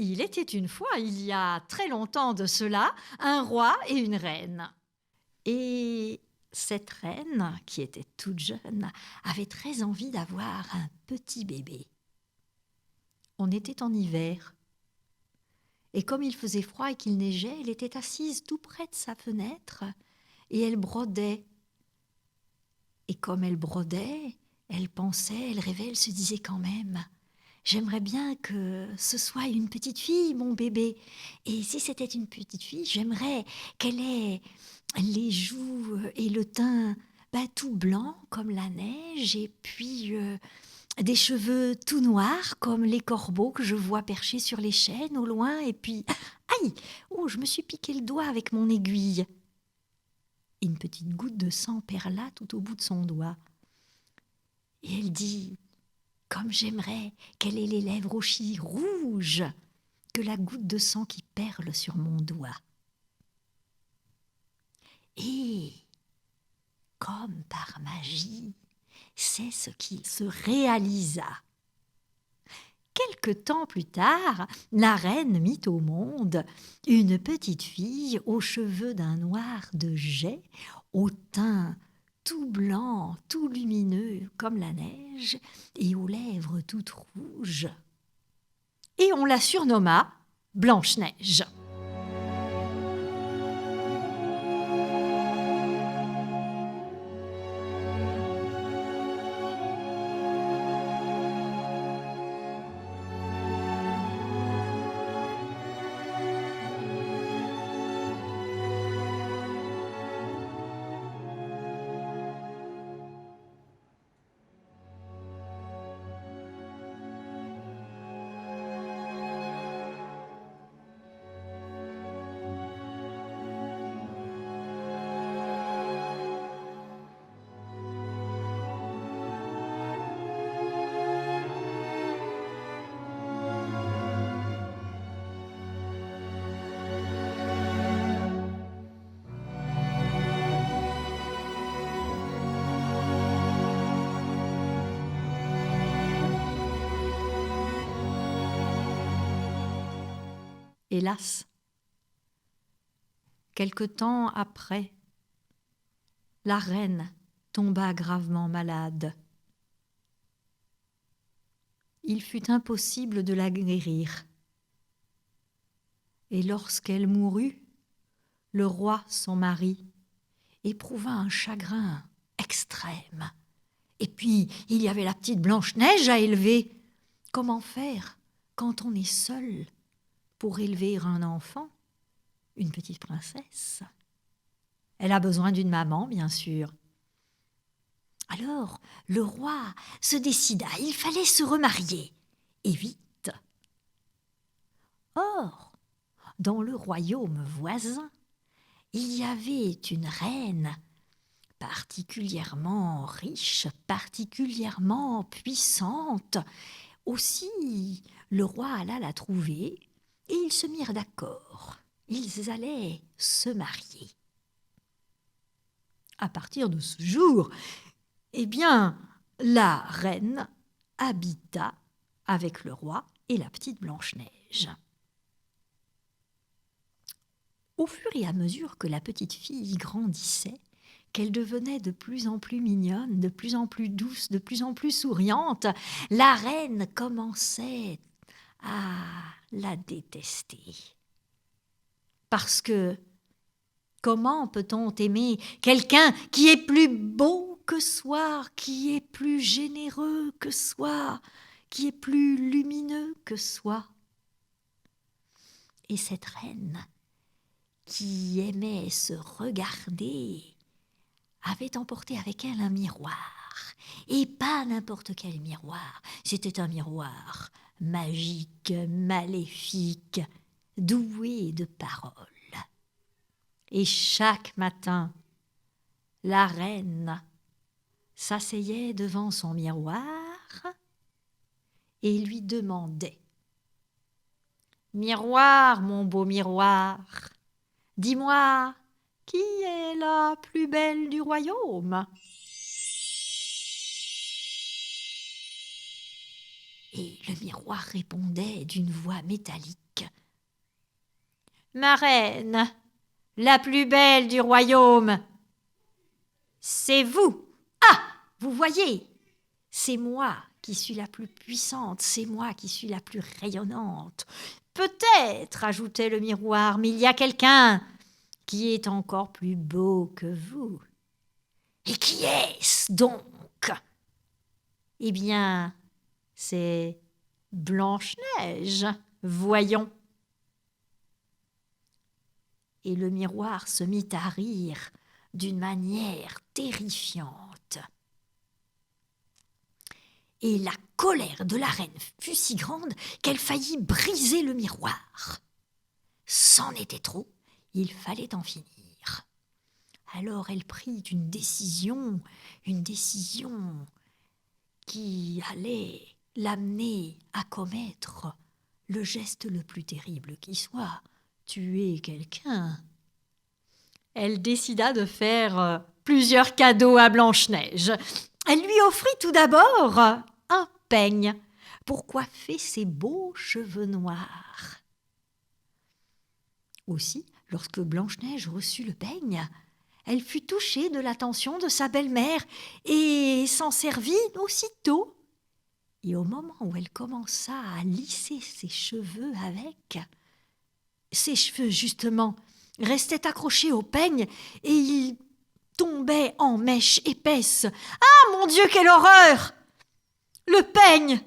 Il était une fois, il y a très longtemps de cela, un roi et une reine. Et cette reine, qui était toute jeune, avait très envie d'avoir un petit bébé. On était en hiver. Et comme il faisait froid et qu'il neigeait, elle était assise tout près de sa fenêtre et elle brodait. Et comme elle brodait, elle pensait, elle rêvait, elle se disait quand même: j'aimerais bien que ce soit une petite fille, mon bébé. Et si c'était une petite fille, j'aimerais qu'elle ait les joues et le teint tout blanc comme la neige, et puis des cheveux tout noirs comme les corbeaux que je vois perchés sur les chênes au loin. Et puis, aïe, oh, je me suis piqué le doigt avec mon aiguille. Une petite goutte de sang perla tout au bout de son doigt. Et elle dit: comme j'aimerais qu'elle ait les lèvres aussi rouges que la goutte de sang qui perle sur mon doigt. Et, comme par magie, c'est ce qui se réalisa. Quelque temps plus tard, la reine mit au monde une petite fille aux cheveux d'un noir de jais, au teint tout blanc, tout lumineux comme la neige, et aux lèvres toutes rouges. Et on la surnomma Blanche-Neige. Hélas, quelque temps après, la reine tomba gravement malade. Il fut impossible de la guérir. Et lorsqu'elle mourut, le roi, son mari, éprouva un chagrin extrême. Et puis, il y avait la petite Blanche-Neige à élever. Comment faire quand on est seul pour élever un enfant, une petite princesse? Elle a besoin d'une maman, bien sûr. Alors, le roi se décida, il fallait se remarier, et vite. Or, dans le royaume voisin, il y avait une reine particulièrement riche, particulièrement puissante. Aussi, le roi alla la trouver, et ils se mirent d'accord. Ils allaient se marier. À partir de ce jour, eh bien, la reine habita avec le roi et la petite Blanche-Neige. Au fur et à mesure que la petite fille grandissait, qu'elle devenait de plus en plus mignonne, de plus en plus douce, de plus en plus souriante, la reine commençait à la détester. Parce que comment peut-on aimer quelqu'un qui est plus beau que soi, qui est plus généreux que soi, qui est plus lumineux que soi? Et cette reine, qui aimait se regarder, avait emporté avec elle un miroir. Et pas n'importe quel miroir, c'était un miroir magique, maléfique, doué de paroles. Et chaque matin, la reine s'asseyait devant son miroir et lui demandait: Miroir, mon beau miroir, dis-moi, qui est la plus belle du royaume? Et le miroir répondait d'une voix métallique. « Ma reine, la plus belle du royaume, c'est vous. Ah, vous voyez, c'est moi qui suis la plus puissante, c'est moi qui suis la plus rayonnante. Peut-être, ajoutait le miroir, mais il y a quelqu'un qui est encore plus beau que vous. Et qui est-ce donc? Eh bien, c'est Blanche-Neige, voyons. » Et le miroir se mit à rire d'une manière terrifiante. Et la colère de la reine fut si grande qu'elle faillit briser le miroir. C'en était trop, il fallait en finir. Alors elle prit une décision qui allait l'amener à commettre le geste le plus terrible qui soit, tuer quelqu'un. Elle décida de faire plusieurs cadeaux à Blanche-Neige. Elle lui offrit tout d'abord un peigne pour coiffer ses beaux cheveux noirs. Aussi, lorsque Blanche-Neige reçut le peigne, elle fut touchée de l'attention de sa belle-mère et s'en servit aussitôt. Et au moment où elle commença à lisser ses cheveux avec, ses cheveux, justement, restaient accrochés au peigne et ils tombaient en mèches épaisses. Ah, mon Dieu, quelle horreur! Le peigne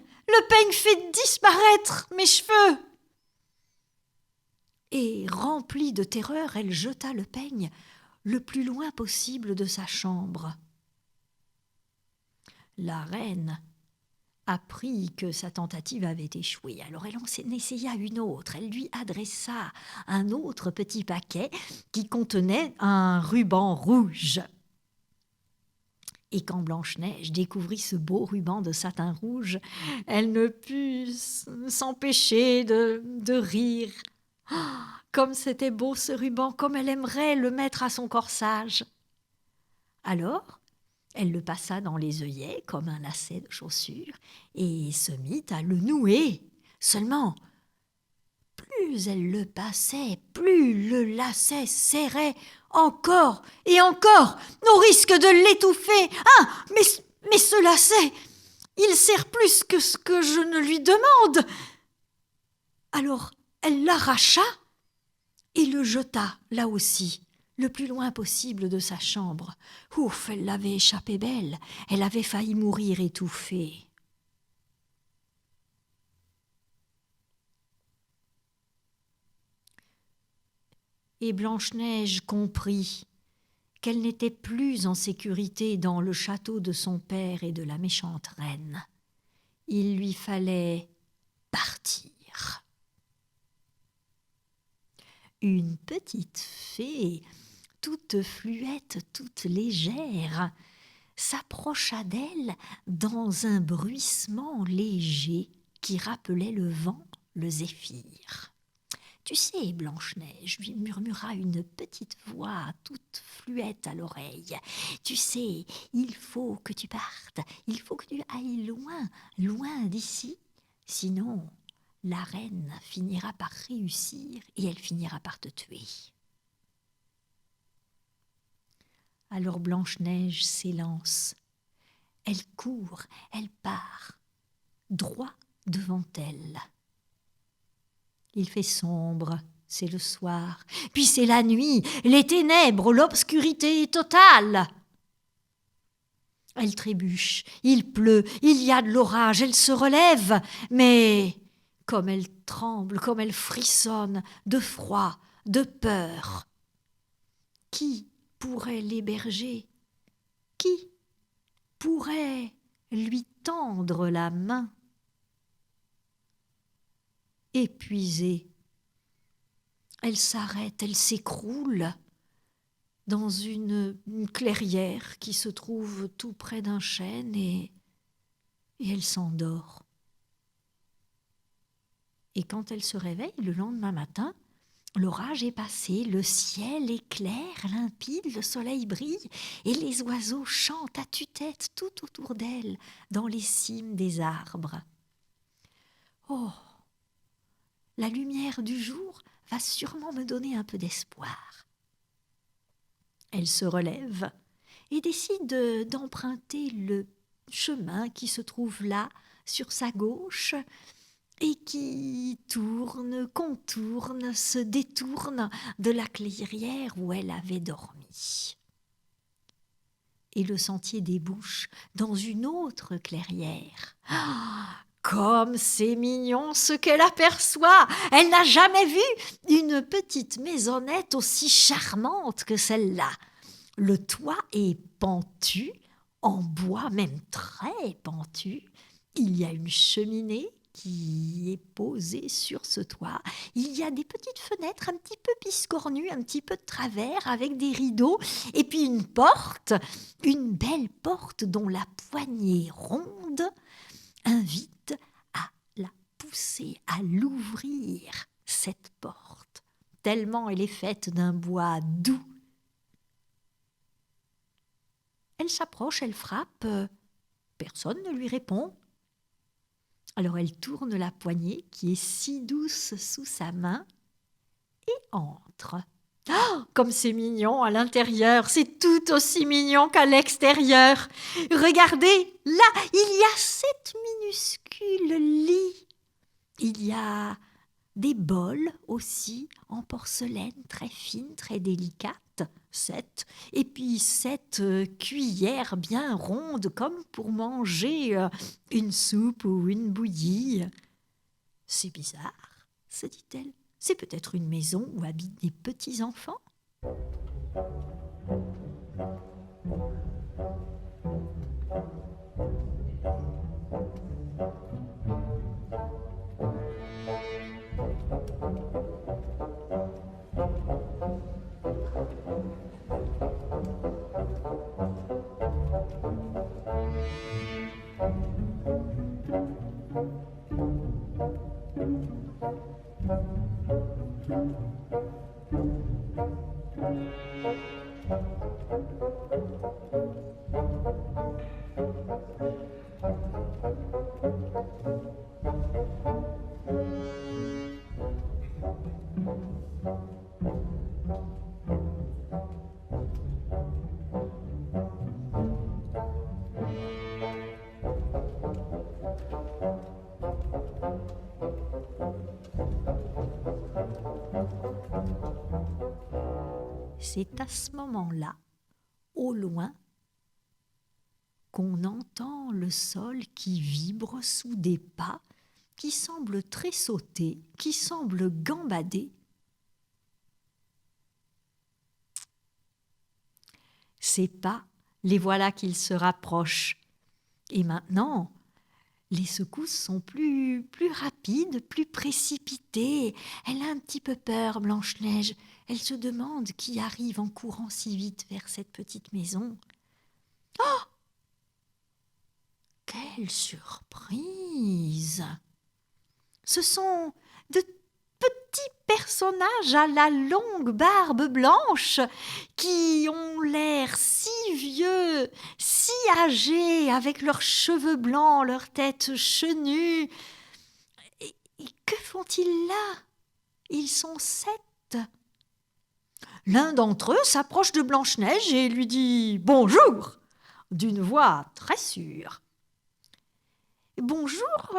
fait disparaître mes cheveux! Et remplie de terreur, elle jeta le peigne le plus loin possible de sa chambre. La reine apprit que sa tentative avait échoué. Alors elle en essaya une autre. Elle lui adressa un autre petit paquet qui contenait un ruban rouge. Et quand Blanche-Neige découvrit ce beau ruban de satin rouge, elle ne put s'empêcher de rire. Oh, comme c'était beau ce ruban, comme elle aimerait le mettre à son corsage. Alors, elle le passa dans les œillets comme un lacet de chaussure et se mit à le nouer. Seulement, plus elle le passait, plus le lacet serrait encore et encore, au risque de l'étouffer. Ah, mais ce lacet, il serre plus que ce que je ne lui demande. Alors, elle l'arracha et le jeta, là aussi, le plus loin possible de sa chambre. Ouf, elle l'avait échappé belle, elle avait failli mourir étouffée. Et Blanche-Neige comprit qu'elle n'était plus en sécurité dans le château de son père et de la méchante reine. Il lui fallait partir. Une petite fée, toute fluette, toute légère, s'approcha d'elle dans un bruissement léger qui rappelait le vent, le zéphyr. « Tu sais, Blanche-Neige, lui murmura une petite voix toute fluette à l'oreille, tu sais, il faut que tu partes, il faut que tu ailles loin, loin d'ici, sinon la reine finira par réussir et elle finira par te tuer. » Alors Blanche-Neige s'élance. Elle court, elle part, droit devant elle. Il fait sombre, c'est le soir, puis c'est la nuit, les ténèbres, l'obscurité totale. Elle trébuche, il pleut, il y a de l'orage, elle se relève, mais comme elle tremble, comme elle frissonne de froid, de peur. Qui pourrait l'héberger? Qui pourrait lui tendre la main? Épuisée, elle s'arrête, elle s'écroule dans une clairière qui se trouve tout près d'un chêne et elle s'endort. Et quand elle se réveille le lendemain matin, l'orage est passé, le ciel est clair, limpide, le soleil brille et les oiseaux chantent à tue-tête tout autour d'elle dans les cimes des arbres. Oh, la lumière du jour va sûrement me donner un peu d'espoir. Elle se relève et décide d'emprunter le chemin qui se trouve là, sur sa gauche, et qui tourne, contourne, se détourne de la clairière où elle avait dormi. Et le sentier débouche dans une autre clairière. Ah, comme c'est mignon ce qu'elle aperçoit! Elle n'a jamais vu une petite maisonnette aussi charmante que celle-là. Le toit est pentu, en bois même très pentu. Il y a une cheminée qui est posée sur ce toit. Il y a des petites fenêtres un petit peu biscornues, un petit peu de travers, avec des rideaux. Et puis une porte, une belle porte dont la poignée ronde invite à la pousser, à l'ouvrir, cette porte. Tellement elle est faite d'un bois doux. Elle s'approche, elle frappe. Personne ne lui répond. Alors elle tourne la poignée qui est si douce sous sa main et entre. Oh, comme c'est mignon à l'intérieur, c'est tout aussi mignon qu'à l'extérieur. Regardez, là, il y a 7 minuscules lits. Il y a des bols aussi en porcelaine très fine, très délicate, 7. Et puis 7 cuillères bien rondes comme pour manger une soupe ou une bouillie. C'est bizarre, se dit-elle. C'est peut-être une maison où habitent des petits-enfants. C'est à ce moment-là, au loin, qu'on entend le sol qui vibre sous des pas, qui semblent tressauter, qui semblent gambader. Ces pas, les voilà qu'ils se rapprochent. Et maintenant, les secousses sont plus rapides, plus précipitées. Elle a un petit peu peur, Blanche-Neige. Elle se demande qui arrive en courant si vite vers cette petite maison. Oh! Quelle surprise! Ce sont de petits personnages à la longue barbe blanche qui ont l'air si vieux, si âgés, avec leurs cheveux blancs, leur tête chenue. Et que font-ils là? Ils sont 7. L'un d'entre eux s'approche de Blanche-Neige et lui dit « Bonjour !» d'une voix très sûre. « Bonjour,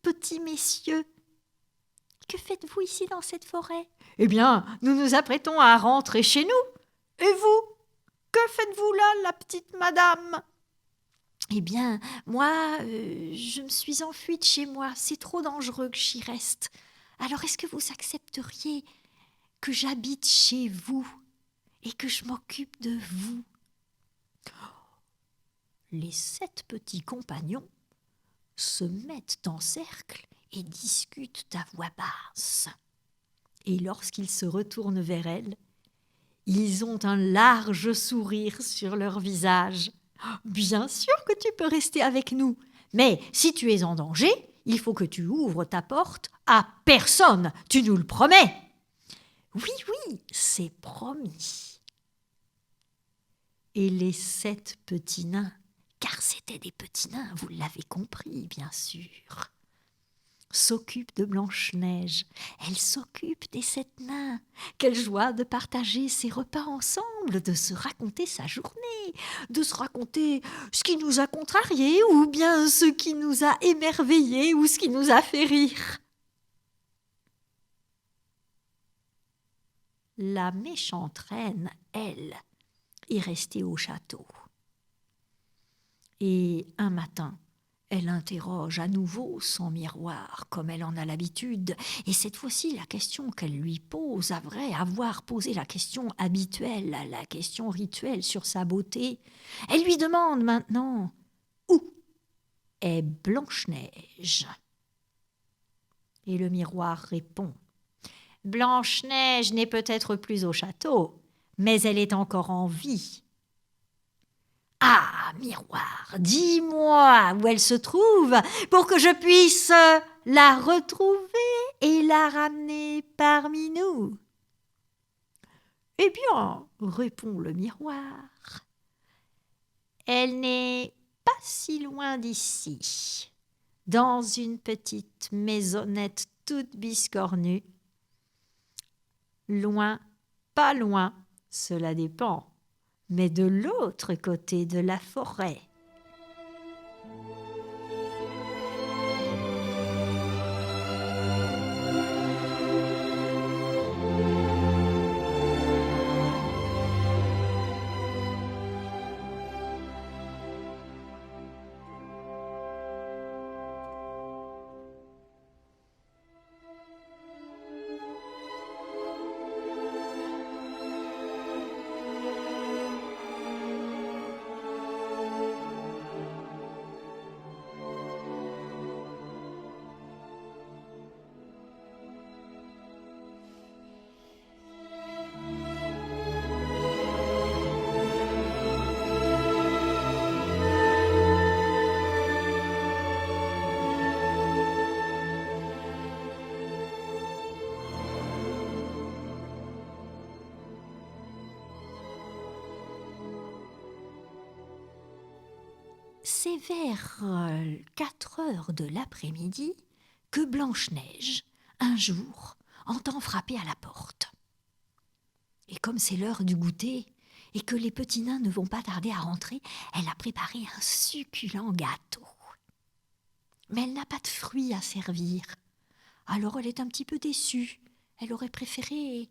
petits messieurs. Que faites-vous ici dans cette forêt ?»« Eh bien, nous nous apprêtons à rentrer chez nous. Et vous, que faites-vous là, la petite madame ?»« Eh bien, moi, je me suis enfuie de chez moi. C'est trop dangereux que j'y reste. Alors, est-ce que vous accepteriez que j'habite chez vous et que je m'occupe de vous ?» Les 7 petits compagnons se mettent en cercle et discutent à voix basse. Et lorsqu'ils se retournent vers elle, ils ont un large sourire sur leur visage. « Bien sûr que tu peux rester avec nous, mais si tu es en danger, il faut que tu ouvres ta porte à personne, tu nous le promets ?» « Oui, oui, c'est promis. » Et les 7 petits nains, car c'étaient des petits nains, vous l'avez compris, bien sûr, s'occupe de Blanche-Neige. Elle s'occupe des 7 nains. Quelle joie de partager ses repas ensemble, de se raconter sa journée, de se raconter ce qui nous a contrariés ou bien ce qui nous a émerveillés ou ce qui nous a fait rire. La méchante reine, elle, est restée au château. Et un matin, elle interroge à nouveau son miroir, comme elle en a l'habitude, et cette fois-ci, la question qu'elle lui pose, après avoir posé la question habituelle, la question rituelle sur sa beauté, elle lui demande maintenant « Où est Blanche-Neige ?» Et le miroir répond « Blanche-Neige n'est peut-être plus au château, mais elle est encore en vie. » Ah, miroir, dis-moi où elle se trouve pour que je puisse la retrouver et la ramener parmi nous. Eh bien, répond le miroir, elle n'est pas si loin d'ici, dans une petite maisonnette toute biscornue. Loin, pas loin, cela dépend, mais de l'autre côté de la forêt. C'est vers 4 heures de l'après-midi que Blanche-Neige, un jour, entend frapper à la porte. Et comme c'est l'heure du goûter et que les petits nains ne vont pas tarder à rentrer, elle a préparé un succulent gâteau. Mais elle n'a pas de fruits à servir. Alors elle est un petit peu déçue. Elle aurait préféré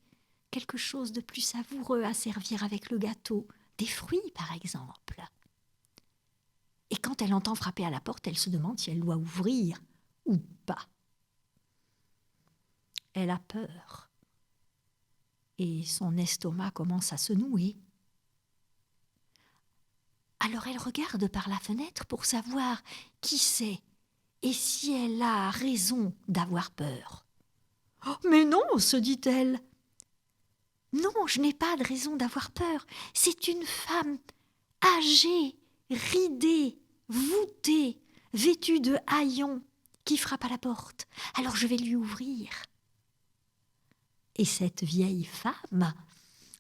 quelque chose de plus savoureux à servir avec le gâteau. Des fruits, par exemple. Et quand elle entend frapper à la porte, elle se demande si elle doit ouvrir ou pas. Elle a peur. Et son estomac commence à se nouer. Alors elle regarde par la fenêtre pour savoir qui c'est et si elle a raison d'avoir peur. Oh, mais non, se dit-elle. Non, je n'ai pas de raison d'avoir peur. C'est une femme âgée, ridée, voûtée, vêtue de haillons, qui frappe à la porte. Alors je vais lui ouvrir. Et cette vieille femme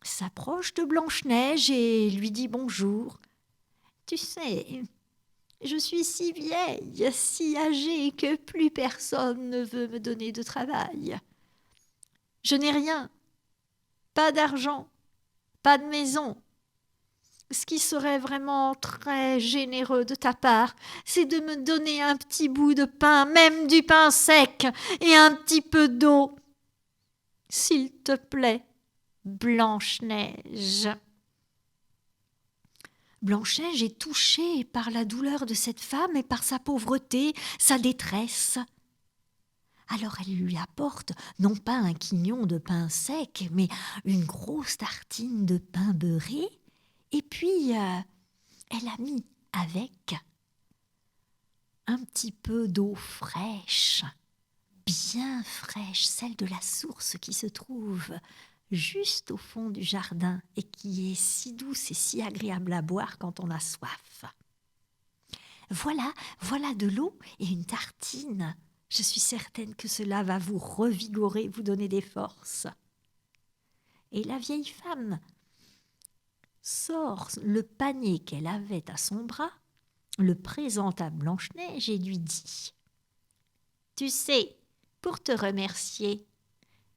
s'approche de Blanche-Neige et lui dit bonjour. Tu sais, je suis si vieille, si âgée que plus personne ne veut me donner de travail. Je n'ai rien, pas d'argent, pas de maison. Ce qui serait vraiment très généreux de ta part, c'est de me donner un petit bout de pain, même du pain sec, et un petit peu d'eau. S'il te plaît, Blanche-Neige. Blanche-Neige est touchée par la douleur de cette femme et par sa pauvreté, sa détresse. Alors elle lui apporte non pas un quignon de pain sec, mais une grosse tartine de pain beurré, et puis elle a mis avec un petit peu d'eau fraîche, bien fraîche, celle de la source qui se trouve juste au fond du jardin et qui est si douce et si agréable à boire quand on a soif. Voilà de l'eau et une tartine. Je suis certaine que cela va vous revigorer, vous donner des forces. Et la vieille femme sort le panier qu'elle avait à son bras, le présente à Blanche-Neige et lui dit Tu sais, pour te remercier,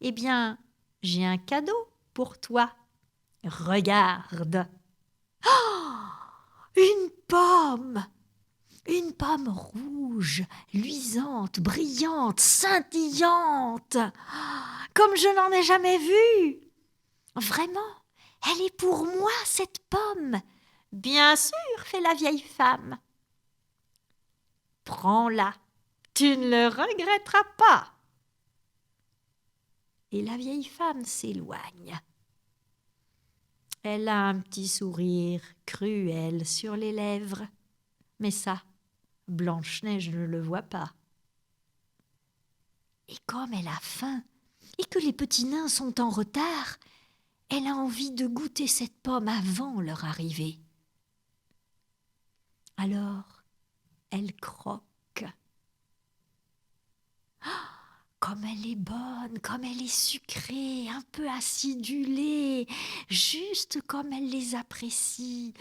eh bien, j'ai un cadeau pour toi. Regarde. Une pomme! Une pomme rouge, luisante, brillante, scintillante, comme je n'en ai jamais vue. Vraiment, elle est pour moi, cette pomme. Bien sûr, fait la vieille femme. Prends-la, tu ne le regretteras pas. Et la vieille femme s'éloigne. Elle a un petit sourire cruel sur les lèvres, mais ça, Blanche-Neige ne le voit pas. Et comme elle a faim et que les petits nains sont en retard, elle a envie de goûter cette pomme avant leur arrivée. Alors, elle croque. Comme elle est bonne, comme elle est sucrée, un peu acidulée, juste comme elle les apprécie.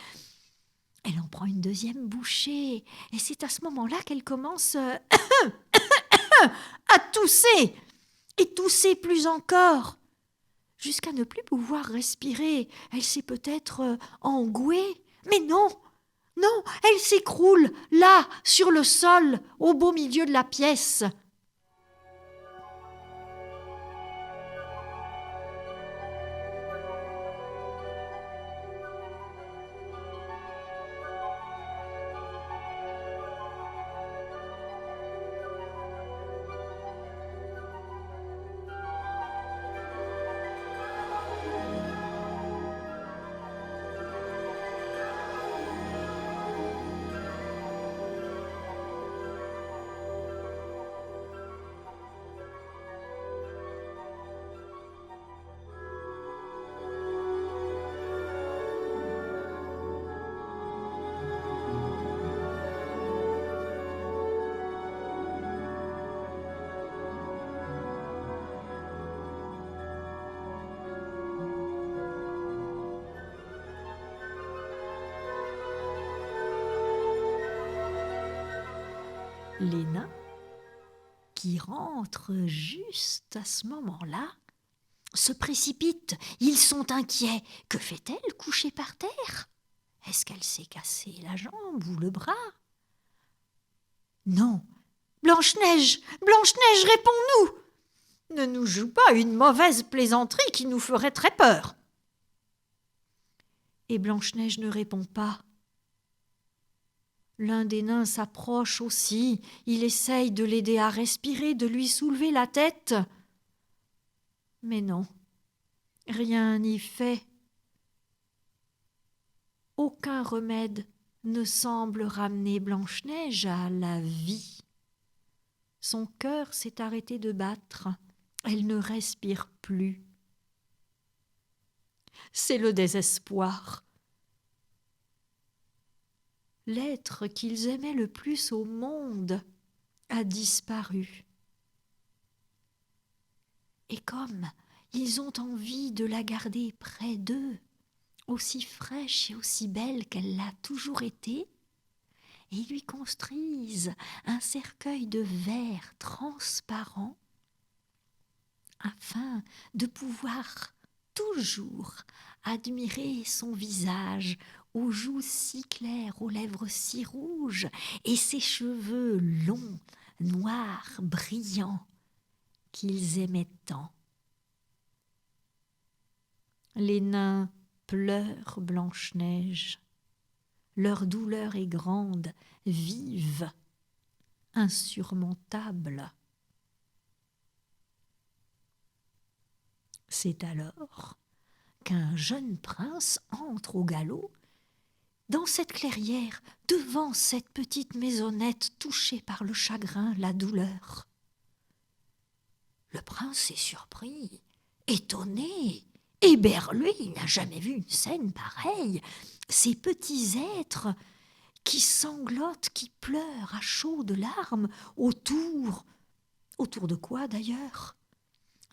Elle en prend une deuxième bouchée, et c'est à ce moment-là qu'elle commence à tousser, et tousser plus encore, jusqu'à ne plus pouvoir respirer. Elle s'est peut-être engouée, mais non, non, elle s'écroule, là, sur le sol, au beau milieu de la pièce. Les nains, qui rentrent juste à ce moment-là, se précipitent. Ils sont inquiets. Que fait-elle couchée par terre? Est-ce qu'elle s'est cassée la jambe ou le bras? Non. Blanche-Neige, Blanche-Neige, réponds-nous! Ne nous joue pas une mauvaise plaisanterie qui nous ferait très peur. Et Blanche-Neige ne répond pas. L'un des nains s'approche aussi. Il essaye de l'aider à respirer, de lui soulever la tête. Mais non, rien n'y fait. Aucun remède ne semble ramener Blanche-Neige à la vie. Son cœur s'est arrêté de battre. Elle ne respire plus. C'est le désespoir. L'être qu'ils aimaient le plus au monde a disparu. Et comme ils ont envie de la garder près d'eux, aussi fraîche et aussi belle qu'elle l'a toujours été, ils lui construisent un cercueil de verre transparent afin de pouvoir toujours admirer son visage aux joues si claires, aux lèvres si rouges et ses cheveux longs, noirs, brillants qu'ils aimaient tant. Les nains pleurent Blanche-Neige. Leur douleur est grande, vive, insurmontable. C'est alors qu'un jeune prince entre au galop dans cette clairière, devant cette petite maisonnette touchée par le chagrin, la douleur. Le prince est surpris, étonné, éberlué, il n'a jamais vu une scène pareille. Ces petits êtres qui sanglotent, qui pleurent à chaudes larmes autour de quoi d'ailleurs?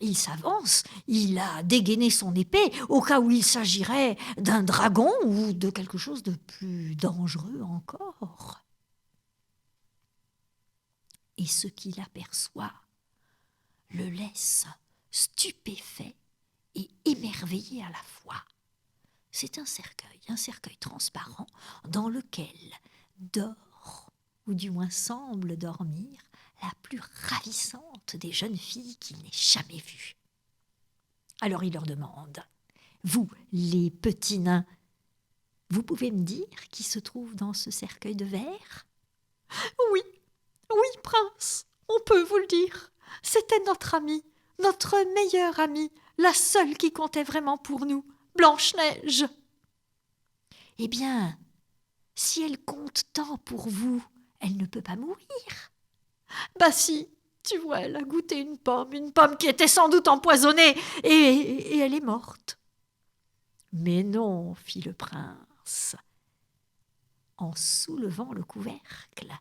Il s'avance, il a dégainé son épée au cas où il s'agirait d'un dragon ou de quelque chose de plus dangereux encore. et ce qu'il aperçoit le laisse stupéfait et émerveillé à la fois. C'est un cercueil transparent dans lequel dort, ou du moins semble dormir, la plus ravissante des jeunes filles qu'il n'ait jamais vues. Alors il leur demande, « Vous, les petits nains, vous pouvez me dire qui se trouve dans ce cercueil de verre ?»« Oui, oui, prince, on peut vous le dire. C'était notre amie, notre meilleure amie, la seule qui comptait vraiment pour nous, Blanche-Neige. »« Eh bien, si elle compte tant pour vous, elle ne peut pas mourir. »« Bah si, tu vois, elle a goûté une pomme qui était sans doute empoisonnée, et elle est morte. »« Mais non, fit le prince, en soulevant le couvercle.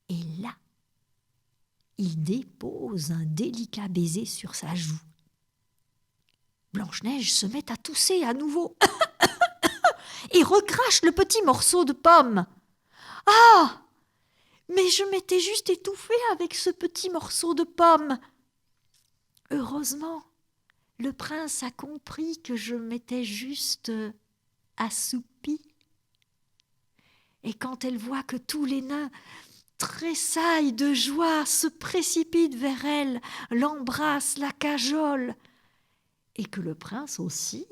Et là, il dépose un délicat baiser sur sa joue. Blanche-Neige se met à tousser à nouveau et recrache le petit morceau de pomme. « Ah ! Mais je m'étais juste étouffée avec ce petit morceau de pomme. Heureusement, le prince a compris que je m'étais juste assoupie. Et quand elle voit que tous les nains tressaillent de joie, se précipitent vers elle, l'embrassent, la cajolent, et que le prince aussi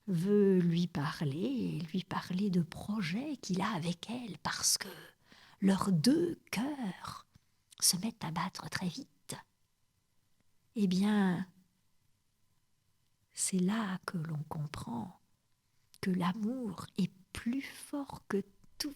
veut lui parler de projets qu'il a avec elle, parce que leurs deux cœurs se mettent à battre très vite. Eh bien, c'est là que l'on comprend que l'amour est plus fort que tout.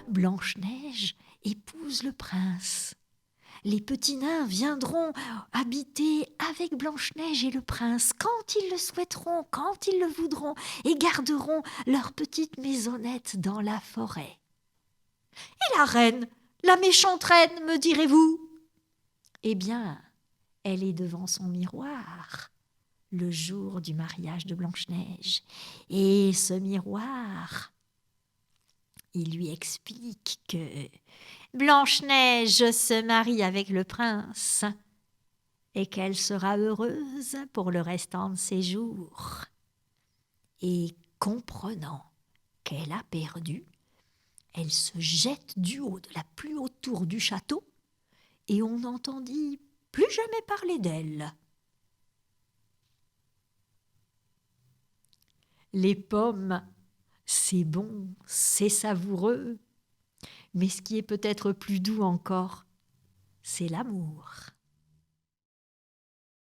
Blanche-Neige épouse le prince. Les petits nains viendront habiter avec Blanche-Neige et le prince quand ils le souhaiteront, quand ils le voudront, et garderont leur petite maisonnette dans la forêt. Et la reine, la méchante reine, me direz-vous ? Eh bien, elle est devant son miroir le jour du mariage de Blanche-Neige. Et ce miroir, il lui explique que Blanche-Neige se marie avec le prince et qu'elle sera heureuse pour le restant de ses jours. Et comprenant qu'elle a perdu, elle se jette du haut de la plus haute tour du château et on n'entendit plus jamais parler d'elle. Les pommes, c'est bon, c'est savoureux, mais ce qui est peut-être plus doux encore, c'est l'amour.